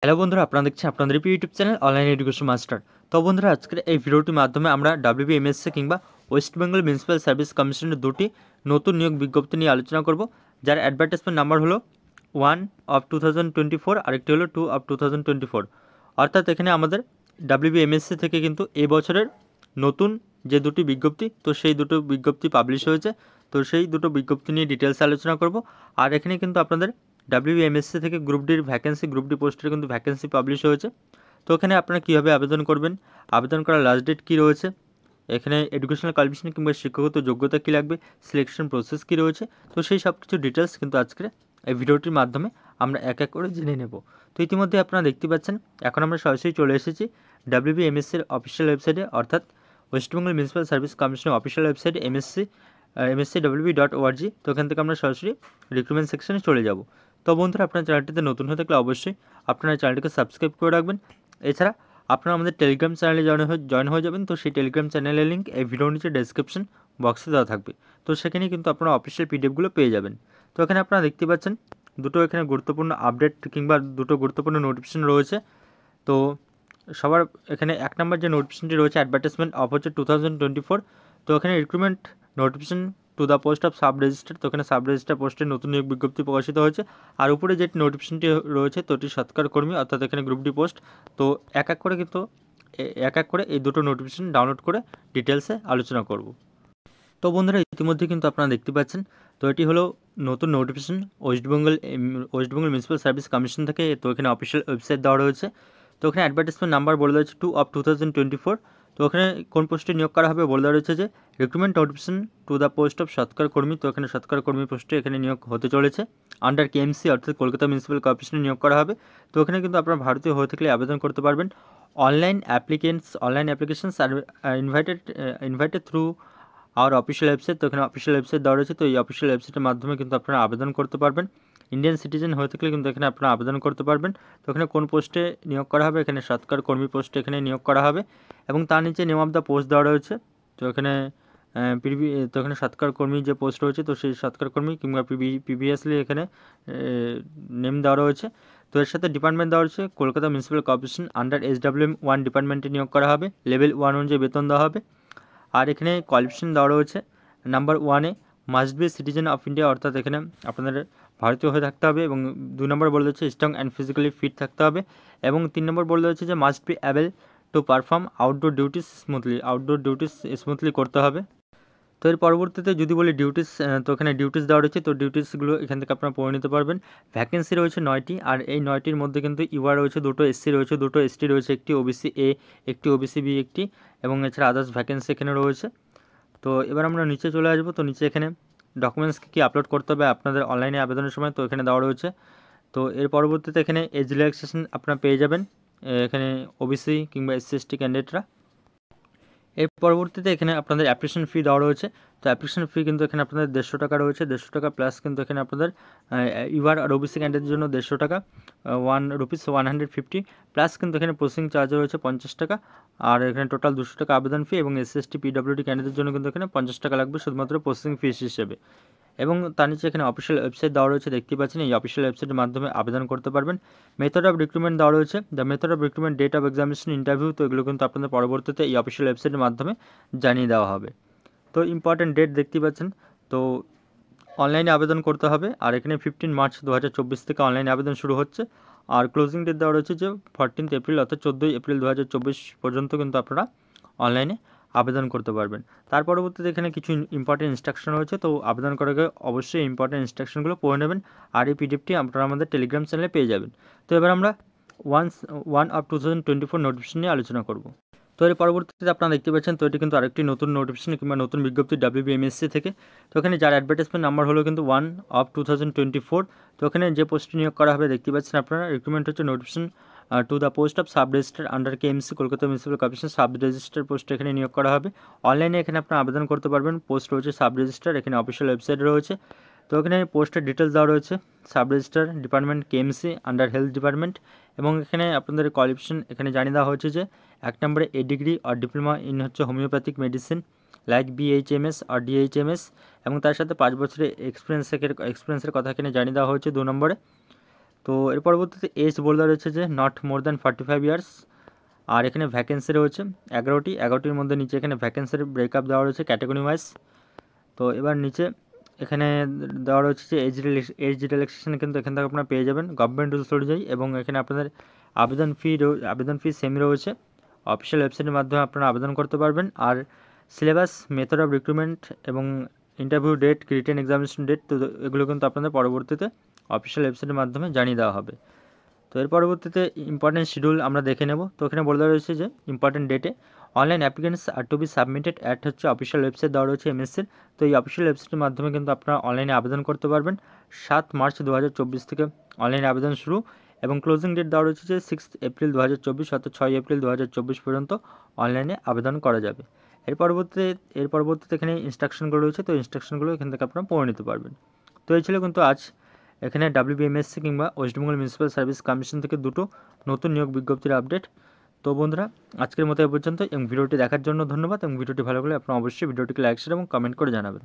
Hello বন্ধুরা, আপনারা দেখছেন আপনাদের YouTube channel online education master. তো বন্ধুরা, আজকের এই ভিডিওটির মাধ্যমে আমরা ডাব্লিউবিএমএসসি কিংবা ওয়েস্ট বেঙ্গল মিউনিসিপ্যাল সার্ভিস কমিশনের দুটি নতুন নিয়োগ বিজ্ঞপ্তি নিয়ে আলোচনা করব, যার অ্যাডভার্টাইজমেন্ট নাম্বার হলো 1/2024, আরেকটি হলো 2/2024। অর্থাৎ এখানে আমাদের ডাব্লিউবিএমএসসি থেকে কিন্তু এই বছরের নতুন যে দুটি বিজ্ঞপ্তি, তো সেই দুটো বিজ্ঞপ্তি পাবলিশ হয়েছে। তো সেই দুটো বিজ্ঞপ্তি নিয়ে ডিটেলস আলোচনা করব। আর এখানে কিন্তু আপনাদের ডাব্লিউবিএমএসসি থেকে গ্রুপ ডির ভ্যাকেন্সি, গ্রুপ ডি পোস্টের কিন্তু ভ্যাকেন্সি পাবলিশ হয়েছে। তো এখানে আপনারা কীভাবে আবেদন করবেন, আবেদন করার লাস্ট ডেট কী রয়েছে, এখানে এডুকেশনাল কোয়ালিফিকেশন কিংবা শিক্ষাগত যোগ্যতা কী লাগবে, সিলেকশন প্রসেস কী রয়েছে, তো সেই সব কিছু ডিটেলস কিন্তু আজকের এই ভিডিওটির মাধ্যমে আমরা এক এক করে জেনে নেব। তো ইতিমধ্যে আপনারা দেখতে পাচ্ছেন এখন আমরা সরাসরি চলে এসেছি ডাব্লিউবিএমএসসির অফিসিয়াল ওয়েবসাইটে, অর্থাৎ ওয়েস্ট বেঙ্গল মিউনিসিপ্যাল সার্ভিস কমিশনের অফিসিয়াল ওয়েবসাইট mscwb.org। তো এখান থেকে আমরা সরাসরি রিক্রুটমেন্ট সেকশনে চলে যাব। তো বন্ধুরা, আপনার চ্যানেলটিতে নতুন হয়ে থাকলে অবশ্যই আপনারা চ্যানেলটিকে সাবস্ক্রাইব করে রাখবেন। এছাড়া আপনারা আমাদের টেলিগ্রাম চ্যানেলে জয়েন হয়ে যাবেন। তো সেই টেলিগ্রাম চ্যানেলের লিঙ্ক এই ভিডিওর নিচে ডেসক্রিপশন বক্সে দেওয়া থাকবে। তো সেখানে কিন্তু আপনারা অফিসিয়াল পিডিএফগুলো পেয়ে যাবেন। তো এখানে আপনারা দেখতে পাচ্ছেন দুটো এখানে গুরুত্বপূর্ণ আপডেট কিংবা দুটো গুরুত্বপূর্ণ নোটিফিকেশন রয়েছে। তো সবার এখানে এক নম্বর যে নোটিফিকেশনটি রয়েছে, অ্যাডভার্টাইজমেন্ট অফ হচ্ছে 2024। তো এখানে recruitment notification to the post of sub registrar. তো এখানে সাব রেজিস্টার পোস্টের নতুন নিয়োগ বিজ্ঞপ্তি প্রকাশিত হয়েছে। আর উপরে যে নোটিফিকেশনটি রয়েছে তো এটি সৎকার কর্মী, অর্থাৎ এখানে গ্রুপ ডি পোস্ট। তো এক এক করে এই দুটো নোটিফিকেশন ডাউনলোড করে ডিটেলসে আলোচনা করব। তো বন্ধুরা, ইতিমধ্যে কিন্তু আপনারা দেখতে পাচ্ছেন, তো এটি হলো নতুন notification West Bengal municipal service commission থেকে। তো এখানে অফিসিয়াল ওয়েবসাইট দেওয়া রয়েছে। তো এখানে অ্যাডভার্টাইজমেন্ট নাম্বার বলে দেওয়া হচ্ছে 2/2024। তো এখানে কোন পোস্টে নিয়োগ করা হবে বলে দেওয়া রয়েছে যে recruitment notification to the post of সৎকার কর্মী। তো এখানে সৎকার কর্মী পোস্টে এখানে নিয়োগ হতে চলেছে। আন্ডার কেএমসি, অর্থাৎ কলকাতা মিউনিসিপ্যাল কর্পোরেশনে নিয়োগ করা হবে। তো এখানে কিন্তু আপনারা ভারতীয় হয়ে থাকলে আবেদন করতে পারবেন। Online applications are invited through আর অফিসিয়াল ওয়েবসাইট। তো এখানে অফিসিয়াল ওয়েবসাইট দেওয়া রয়েছে। তো এই অফিসিয়াল ওয়েবসাইটের মাধ্যমে কিন্তু আপনারা আবেদন করতে পারবেন। ইন্ডিয়ান সিটিজেন হয়ে থাকলে কিন্তু এখানে আপনারা আবেদন করতে পারবেন। তো এখানে কোন পোস্টে নিয়োগ করা হবে, এখানে সৎকার কর্মী পোস্টে এখানে নিয়োগ করা হবে এবং তার নিচে নেম অফ দ্য পোস্ট দেওয়া রয়েছে। তো এখানে তো এখানে সৎকার কর্মী যে পোস্ট রয়েছে, তো সেই সৎকার কর্মী কিংবা প্রিভিয়াসলি এখানে নেম দেওয়া রয়েছে। তো এর সাথে ডিপার্টমেন্ট দেওয়া রয়েছে Kolkata municipal corporation under SWM 1 ডিপার্টমেন্টে নিয়োগ করা হবে। লেভেল 1 অনুযায়ী বেতন দেওয়া হবে। আর এখানে কোয়ালিফিকেশন দেওয়া রয়েছে নাম্বার 1-এ must be citizen of India, অর্থাৎ এখানে আপনাদের ভারতীয় হয়ে থাকতে হবে। এবং 2 নম্বর বলে দিচ্ছে স্ট্রং অ্যান্ড ফিজিক্যালি ফিট থাকতে হবে। এবং 3 নম্বর বলে দিচ্ছে যে must be able to perform outdoor duties smoothly করতে হবে। তো এর পরবর্তীতে যদি বলি ডিউটিস, তো এখানে ডিউটিস দেওয়া রয়েছে। তো ডিউটিসগুলো এখান থেকে আপনারা পড়ে নিতে পারবেন। ভ্যাকেন্সি রয়েছে 9টি, আর এই 9টির মধ্যে কিন্তু ইউআর রয়েছে 2টো, এসসি রয়েছে 2টো, এসটি রয়েছে 1টি, ওবিসি এ 1টি, ওবিসি বি 1টি, এবং এছাড়া আদার্স ভ্যাকেন্সি এখানে রয়েছে। তো এবার আমরা নিচে চলে আসবো। তো নিচে এখানে ডকুমেন্টস কী আপলোড করতে হবে আপনাদের অনলাইনে আবেদনের সময়, তো এখানে দেওয়া রয়েছে। তো এর পরবর্তীতে এখানে এজ রিল্যাক্সেশন আপনারা পেয়ে যাবেন এখানে ওবিসি কিংবা এসসি এসটি ক্যান্ডিডেটরা। এর পরবর্তীতে এখানে আপনাদের অ্যাপ্লিকেশন ফি দেওয়া রয়েছে। তো অ্যাপ্লিকেশন ফি কিন্তু এখানে আপনাদের 150 টাকা রয়েছে। 150 টাকা প্লাস কিন্তু এখানে আপনাদের ইউআর আর ওবিসি ক্যান্ডিডেটের জন্য 150 টাকা, ₹150 প্লাস কিন্তু এখানে প্রসেসিং চার্জ রয়েছে 50 টাকা। আর এখানে টোটাল 200 টাকা আবেদন ফি, এবং এসসি এসটি পিডব্লিউডি ক্যান্ডিডেটের জন্য কিন্তু এখানে 50 টাকা লাগবে শুধুমাত্র প্রসেসিং ফিস হিসেবে। এবং তার নিচে এখানে অফিসিয়াল ওয়েবসাইট দেওয়া রয়েছে, দেখতে পাচ্ছেন। এই অফিসিয়াল ওয়েবসাইটের মাধ্যমে আবেদন করতে পারবেন। মেথড অফ রিক্রুটমেন্ট দেওয়া রয়েছে, the method of recruitment, date of examination, interview. তো এগুলো কিন্তু আপনাদের পরবর্তীতে এই অফিসিয়াল ওয়েবসাইটের মাধ্যমে জানিয়ে দেওয়া হবে। তো ইম্পর্টেন্ট ডেট দেখতে পাচ্ছেন। তো অনলাইনে আবেদন করতে হবে। আর এখানে 15 মার্চ 2024 থেকে অনলাইনে আবেদন শুরু হচ্ছে। আর ক্লোজিং ডেট দেওয়া রয়েছে যে 14 এপ্রিল, অর্থাৎ 14 এপ্রিল 2024 পর্যন্ত কিন্তু আপনারা অনলাইনে আবেদন করতে পারবেন। তার পরবর্তীতে এখানে কিছু ইম্পর্টেন্ট ইনস্ট্রাকশন রয়েছে। তো আবেদন করার আগে অবশ্যই ইম্পর্টেন্ট ইনস্ট্রাকশনগুলো পড়ে নেবেন। আর এই পিডিএফটি আপনারা আমাদের টেলিগ্রাম চ্যানেলে পেয়ে যাবেন। তো এবার আমরা 1/2024 নোটিফিকেশন নিয়ে আলোচনা করব। তো এর পরবর্তীতে আপনারা দেখতে পাচ্ছেন, তো এটি কিন্তু আরেকটি নতুন নোটিফিকেশন কিংবা নতুন বিজ্ঞপ্তি ডাব্লিউবিএমএসসি থেকে। তো এখানে যার অ্যাডভার্টাইজমেন্ট নাম্বার হলো কিন্তু 1/2024। তো এখানে যে পোস্টে নিয়োগ করা হবে দেখতে পাচ্ছেন আপনারা, রিক্রুটমেন্ট হচ্ছে notification to the post of sub registrar under KMC, Kolkata municipal corporation sub registrar পোস্টে এখানে নিয়োগ করা হবে। অনলাইনে এখানে আপনারা আবেদন করতে পারবেন। পোস্ট রয়েছে সাব রেজিস্টার, এখানে অফিসিয়াল ওয়েবসাইট রয়েছে। তো এখানে পোস্টের ডিটেলস দেওয়া রয়েছে, sub registrar department KMC under health department. এবং এখানে আপনাদের কোয়ালিফিকেশন এখানে জানিয়ে দেওয়া হয়েছে যে 1 নম্বরে এ ডিগ্রি আর ডিপ্লোমা ইন হচ্ছে হোমিওপ্যাথিক মেডিসিন লাইক BHMS আর DHMS, এবং তার সাথে 5 বছরের এক্সপিরিয়েন্সের কথা এখানে জানিয়ে দেওয়া হয়েছে 2 নম্বরে। তো এর পরবর্তীতে এজ বলে রয়েছে যে নট মোর দ্যান 45 ইয়ার্স। আর এখানে ভ্যাকেন্সি রয়েছে 11টির মধ্যে নিচে এখানে ভ্যাকেন্সির ব্রেকআপ দেওয়া রয়েছে ক্যাটাগরি ওয়াইজ। তো এবার নিচে এখানে দেওয়া রয়েছে যে এজ রিল্যাক্সেশন কিন্তু এখান থেকে আপনারা পেয়ে যাবেন গভর্নমেন্ট রুলস অনুযায়ী, এবং এখানে আপনাদের আবেদন ফি সেম রয়েছে। অফিসিয়াল ওয়েবসাইটের মাধ্যমে আপনারা আবেদন করতে পারবেন। আর সিলেবাস, মেথড অফ রিক্রুটমেন্ট এবং interview date, written examination date, তো এগুলো কিন্তু আপনাদের পরবর্তীতে অফিসিয়াল ওয়েবসাইটের মাধ্যমে জানিয়ে দেওয়া হবে। তো এর পরবর্তীতে ইম্পর্টেন্ট শিডিউল আমরা দেখে নেব। তো এখানে বলে দেওয়া রয়েছে যে ইম্পর্টেন্ট ডেটে online applicants are to be submitted at হচ্ছে অফিসিয়াল ওয়েবসাইট দেওয়া রয়েছে এমএসসির। তো এই অফিসিয়াল ওয়েবসাইটের মাধ্যমে কিন্তু আপনারা অনলাইনে আবেদন করতে পারবেন। 7 মার্চ 2024 থেকে অনলাইনে আবেদন শুরু, এবং ক্লোজিং ডেট দেওয়া রয়েছে যে 6 এপ্রিল 2024, অর্থাৎ 6 এপ্রিল 2024 পর্যন্ত অনলাইনে আবেদন করা যাবে। এর পরবর্তীতে এখানে ইনস্ট্রাকশনগুলো রয়েছে, তো ইনস্ট্রাকশনগুলো এখান থেকে আপনারা পড়ে নিতে পারবেন। তো এই ছিল কিন্তু আজ এখানে WBMSC কিংবা ওয়েস্টবেঙ্গল মিউনিসিপ্যাল সার্ভিস কমিশন থেকে দুটো নতুন নিয়োগ বিজ্ঞপ্তির আপডেট। তো বন্ধুরা, আজকের মতো এ পর্যন্ত, এবং ভিডিওটি দেখার জন্য ধন্যবাদ, এবং ভিডিওটি ভালো লাগলে আপনারা অবশ্যই ভিডিওটিকে লাইক, শেয়ার এবং কমেন্ট করে জানাবেন।